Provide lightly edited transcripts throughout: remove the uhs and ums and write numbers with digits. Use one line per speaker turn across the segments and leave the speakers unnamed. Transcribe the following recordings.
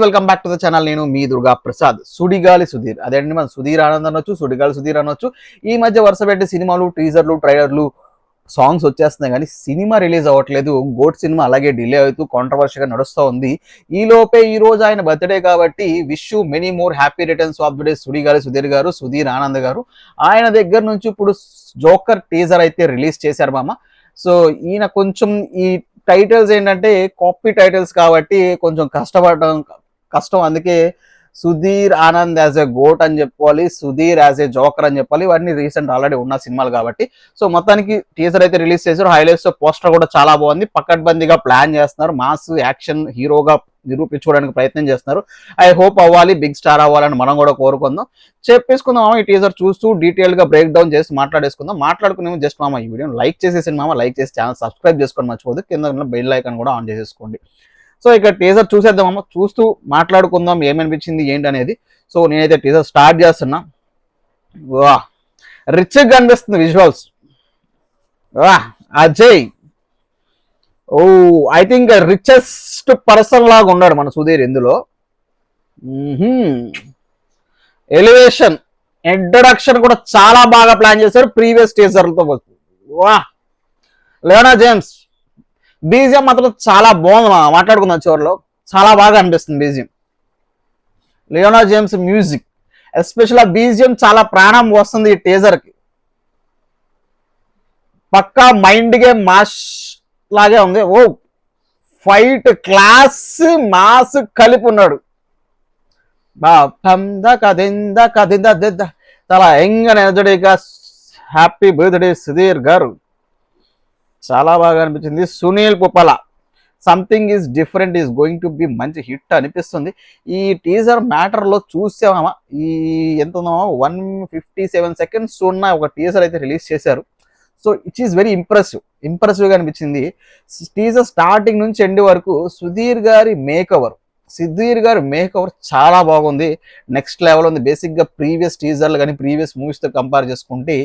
Welcome back to the channel. నేను మీ దుర్గా ప్రసాద్. సుడిగాలి సుధీర్, అదేంటి మన సుధీర్ ఆనంద్ అనొచ్చు, సుడిగాలి సుధీర్ అనొచ్చు. ఈ మధ్య వరుస పెట్టి సినిమాలు, టీజర్లు, ట్రైలర్లు, సాంగ్స్ వచ్చేస్తున్నాయి కానీ సినిమా రిలీజ్ అవ్వట్లేదు. గోట్ సినిమా అలాగే డిలే అవుతూ కాంట్రవర్షియల్గా నడుస్తూ ఉంది. ఈ లోపే ఈ రోజు ఆయన బర్త్డే కాబట్టి wish you many more happy returns of the day Sudigali Sudheer garu, Sudheer Anand గారు. ఆయన దగ్గర నుంచి ఇప్పుడు జోకర్ టీజర్ అయితే రిలీజ్ చేశారు మామ. సో ఈయన కొంచెం ఈ టైటిల్స్ ఏంటంటే కాపీ టైటిల్స్ కాబట్టి కొంచెం కష్టం. అందుకే Sudheer Anand as a goat అని చెప్పాలి, సుధీర్ యాజ్ ఏ జోకర్ అని చెప్పాలి. ఇవన్నీ రీసెంట్ ఆల్రెడీ ఉన్న సినిమాలు కాబట్టి. సో మొత్తానికి టీజర్ అయితే రిలీజ్ చేశారు. హైలైట్స్ పోస్టర్ కూడా చాలా బాగుంది. పక్కడ్బందీగా ప్లాన్ చేస్తున్నారు. మాస్ యాక్షన్ హీరోగా నిరూపించుకోవడానికి ప్రయత్నం చేస్తున్నారు. ఐ హోప్ అవ్వాలి, బిగ్ స్టార్ అవ్వాలని మనం కూడా కోరుకుందాం. చెప్పేసుకుందాం. ఈ టీజర్ చూస్తూ డీటెయిల్ గా బ్రేక్ డౌన్ చేసి మాట్లాడుకునేమో జస్ట్ మామ ఈ వీడియోని లైక్ చేసేసి మామ, లైక్ చేసి ఛానల్ సబ్స్క్రైబ్ చేసుకోండి మర్చిపోదు. కింద బెల్ ఐకాన్ కూడా ఆన్ చేసేసుకోండి. సో ఇక టీజర్ చూసేద్దామమ్మ, చూస్తూ మాట్లాడుకుందాం ఏమనిపించింది ఏంటి అనేది. సో నేనైతే టీజర్ స్టార్ట్ చేస్తున్నా. వా రిచ్గా కనిపిస్తుంది విజువల్స్. వా అజయ్, ఓ ఐ థింక్ రిచెస్ట్ పర్సన్ లాగా ఉన్నాడు మన సుధీర్ ఇందులో. ఎలివేషన్, ఇంట్రడక్షన్ కూడా చాలా బాగా ప్లాన్ చేశారు ప్రీవియస్ టీజర్లతో. వా లియోనా జేమ్స్ బీజిఎం మాత్రం చాలా బాగుంది. మాట్లాడుకుందాం చివరిలో. చాలా బాగా అనిపిస్తుంది BGM. Leon James music special ఆ బీజిఎం చాలా ప్రాణం వస్తుంది ఈ టీజర్ కి. పక్కా మైండ్ గేమ్ మాస్ లాగే ఉంది. ఓ ఫైట్ క్లాస్ మాస్ కలిపి ఉన్నాడు. చాలా యంగ్ అండ్ ఎనర్జెటిక్ గా హ్యాపీ బర్త్డే సుధీర్ గారు. చాలా బాగా అనిపించింది. Sunil Puppala something is different is going to be మంచి హిట్ అనిపిస్తుంది. ఈ టీజర్ మ్యాటర్లో చూసామా, ఈ ఎంత 157 సెకండ్స్ ఉన్న ఒక టీజర్ అయితే రిలీజ్ చేశారు. సో ఇట్ ఈస్ వెరీ ఇంప్రెసివ్గా అనిపించింది. టీజర్ స్టార్టింగ్ నుంచి ఎండ్ వరకు సుధీర్ గారి మేకవర్ చాలా బాగుంది. నెక్స్ట్ లెవెల్ ఉంది. బేసిక్గా ప్రీవియస్ టీజర్లు కానీ ప్రీవియస్ మూవీస్తో కంపేర్ చేసుకుంటే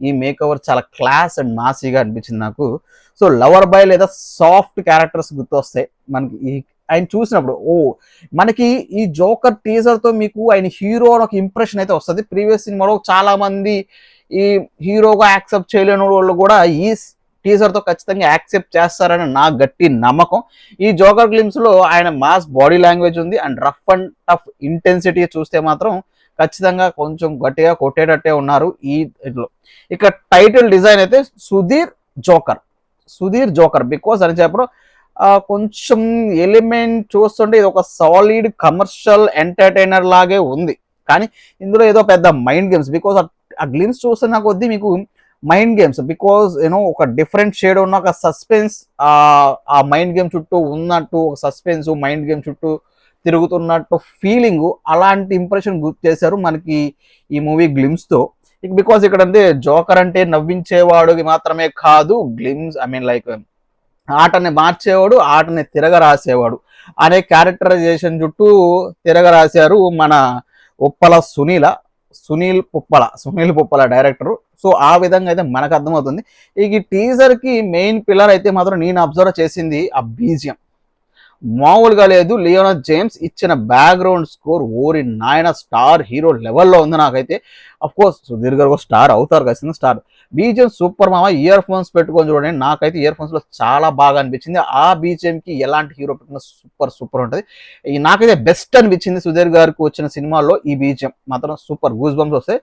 ఈ మేకవర్ చాలా క్లాస్ అండ్ మాసీగా అనిపించింది నాకు. సో లవర్ బాయ్ లేదా సాఫ్ట్ క్యారెక్టర్స్ గుర్తొస్తాయి మనకి ఆయన చూసినప్పుడు. మనకి ఈ జోకర్ టీజర్తో మీకు ఆయన హీరో అని ఒక ఇంప్రెషన్ అయితే వస్తుంది. ప్రీవియస్ సినిమాలో చాలా మంది ఈ హీరోగా యాక్సెప్ట్ చేయలేని వాళ్ళు కూడా ఈ టీజర్తో ఖచ్చితంగా యాక్సెప్ట్ చేస్తారని నా గట్టి నమ్మకం. ఈ జోకర్ గ్లిమ్స్ లో ఆయన మాస్ బాడీ లాంగ్వేజ్ ఉంది and rough and tough intensity చూస్తే మాత్రం ఖచ్చితంగా కొంచెం గట్టిగా కొట్టేటట్టే ఉన్నారు ఈ ఇట్లో. ఇక టైటిల్ డిజైన్ అయితే సుధీర్ జోకర్ బికాస్ అని చెప్పడం కొంచెం ఎలిమెంట్ చూస్తుంటే ఇది ఒక సాలిడ్ కమర్షియల్ ఎంటర్టైనర్ లాగే ఉంది. కానీ ఇందులో ఏదో పెద్ద మైండ్ గేమ్స్, బికాస్ ఆ గ్లిమ్స్ చూస్తున్న కొద్దీ మీకు మైండ్ గేమ్స్, బికాజ్ యూనో ఒక డిఫరెంట్ షేడ్ ఉన్న ఒక సస్పెన్స్ ఆ మైండ్ గేమ్ చుట్టూ ఉన్నట్టు, ఒక సస్పెన్స్ మైండ్ గేమ్ చుట్టూ తిరుగుతున్నట్టు ఫీలింగ్, అలాంటి ఇంప్రెషన్ గుర్తు చేశారు మనకి ఈ మూవీ గ్లిమ్స్తో. బికాజ్ ఇక్కడ అంటే జోకర్ అంటే నవ్వించేవాడు మాత్రమే కాదు, గ్లిమ్స్ ఐ మీన్ లైక్ ఆటని మార్చేవాడు, ఆటని తిరగరాసేవాడు అనే క్యారెక్టరైజేషన్ చుట్టూ తిరగరాశారు మన సునీల్ పుప్పల డైరెక్టరు. సో ఆ విధంగా అయితే మనకు అర్థమవుతుంది. ఈ టీజర్ కి మెయిన్ పిల్లర్ అయితే మాత్రం నేను అబ్జర్వ్ చేసింది ఆ బీజిఎం మామూలుగా లేదు. లియోనా జేమ్స్ ఇచ్చిన బ్యాక్గ్రౌండ్ స్కోర్ ఓరి నాయన స్టార్ హీరో లెవెల్లో ఉంది. నాకైతే అఫ్ కోర్స్ సుధీర్ గారు స్టార్ అవుతారు కదా, స్టార్. బీజిఎం సూపర్ మామ. ఇయర్ ఫోన్స్ పెట్టుకొని చూడండి. నాకైతే ఇయర్ ఫోన్స్ లో చాలా బాగా అనిపించింది. ఆ బీజిఎం కి ఎలాంటి హీరో పెట్టినా సూపర్ ఉంటుంది. నాకైతే బెస్ట్ అనిపించింది సుధీర్ గారికి వచ్చిన సినిమాల్లో. ఈ బీజిఎం మాత్రం సూపర్, గూస్ బంప్స్ వస్తాయి,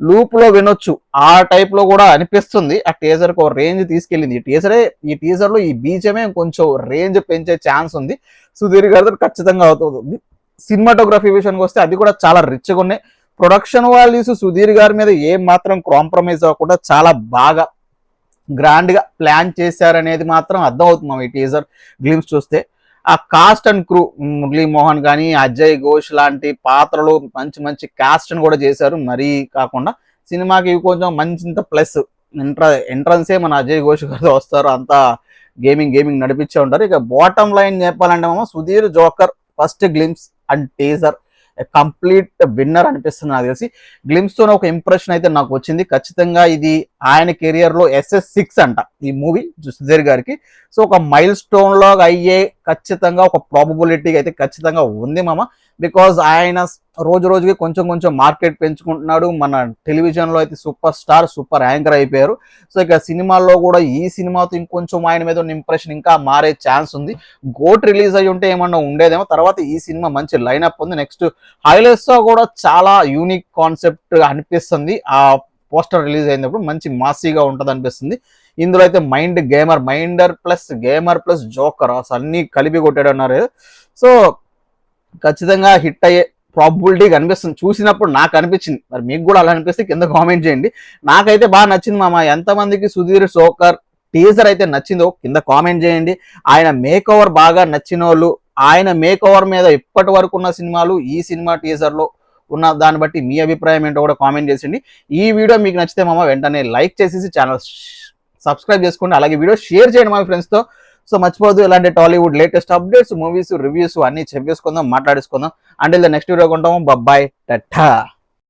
లూప్ లో వినొచ్చు ఆ టైప్ లో కూడా అనిపిస్తుంది. ఆ టీజర్ కి ఒక రేంజ్ తీసుకెళ్ళింది ఈ టీజర్ లో ఈ బీజిఎమే కొంచెం రేంజ్ పెంచే ఛాన్స్ ఉంది సుధీర్ గారితో ఖచ్చితంగా అవుతుంది. సినిమాటోగ్రఫీ విషయానికి వస్తే అది కూడా చాలా రిచ్గా ఉన్నాయి. ప్రొడక్షన్ వాల్యూస్ సుధీర్ గారి మీద ఏం మాత్రం కాంప్రమైజ్ అవ్వకుండా చాలా బాగా గ్రాండ్ గా ప్లాన్ చేశారనేది మాత్రం అర్థం అవుతుంది ఈ టీజర్ గ్లిమ్స్ చూస్తే. ఆ cost and crew, Murali Mohan కానీ అజయ్ ఘోష్ లాంటి పాత్రలు మంచి కాస్ట్ అని కూడా చేశారు. మరీ కాకుండా సినిమాకి ఇవి కొంచెం మంచింత ప్లస్. ఎంట్రన్సే మన అజయ్ ఘోష్ గారు వస్తారు, అంతా గేమింగ్ నడిపించే ఉంటారు. ఇక బాటమ్ లైన్ చెప్పాలంటే మామ Sudheer joker first glimpse and teaser complete winner అనిపిస్తుంది నాకు తెలిసి. గ్లిమ్స్ తో ఒక ఇంప్రెషన్ అయితే నాకు వచ్చింది. ఖచ్చితంగా ఇది ఆయన కెరియర్ లో SS6 అంట ఈ మూవీ సుధీర్ గారికి. సో ఒక మైల్ స్టోన్ లో అయ్యే ఖచ్చితంగా ఒక ప్రాబబిలిటీ అయితే ఖచ్చితంగా ఉంది మామ. బికాజ్ ఆయన రోజు రోజుకి కొంచెం కొంచెం మార్కెట్ పెంచుకుంటున్నాడు. మన టెలివిజన్లో అయితే సూపర్ స్టార్, సూపర్ యాంకర్ అయిపోయారు. సో ఇక సినిమాల్లో కూడా ఈ సినిమాతో ఇంకొంచెం ఆయన మీద ఉన్న ఇంప్రెషన్ ఇంకా మారే ఛాన్స్ ఉంది. గోట్ రిలీజ్ అయ్యి ఉంటే ఏమన్నా ఉండేదేమో. తర్వాత ఈ సినిమా మంచి లైనప్ ఉంది. నెక్స్ట్ హైలైట్స్తో కూడా చాలా యూనిక్ కాన్సెప్ట్ అనిపిస్తుంది. ఆ పోస్టర్ రిలీజ్ అయినప్పుడు మంచి మాసీగా ఉంటుంది అనిపిస్తుంది. ఇందులో అయితే గేమర్ ప్లస్ జోకర్ అసలు అన్ని కలిపి కొట్టాడు అన్నారు. సో ఖచ్చితంగా హిట్ అయ్యే ప్రాబిలిటీ కనిపిస్తుంది. చూసినప్పుడు నాకు అనిపించింది. మరి మీకు కూడా అలా అనిపిస్తే కింద కామెంట్ చేయండి. నాకైతే బాగా నచ్చింది మామ. ఎంతమందికి సుధీర్ జోకర్ టీజర్ అయితే నచ్చిందో కింద కామెంట్ చేయండి. ఆయన మేక్ ఓవర్ బాగా నచ్చిన వాళ్ళు, ఆయన మేక్ ఓవర్ మీద ఇప్పటి వరకు ఉన్న సినిమాలు, ఈ సినిమా టీజర్లో ఉన్న దాన్ని బట్టి మీ అభిప్రాయం ఏంటో కూడా కామెంట్ చేసిండి. ఈ వీడియో మీకు నచ్చితే మామ వెంటనే లైక్ చేసేసి ఛానల్ సబ్స్క్రైబ్ చేసుకోండి. అలాగే వీడియో షేర్ చేయండి మా ఫ్రెండ్స్తో. సో మర్చిపోదు, ఇలాంటి Tollywood latest updates, movies, reviews అన్ని చెప్పేసుకుందాం, మాట్లాడేసుకుందాం. అంటిల్ ద నెక్స్ట్ వీడియో కొంటాము. బాయ్, టట్టా.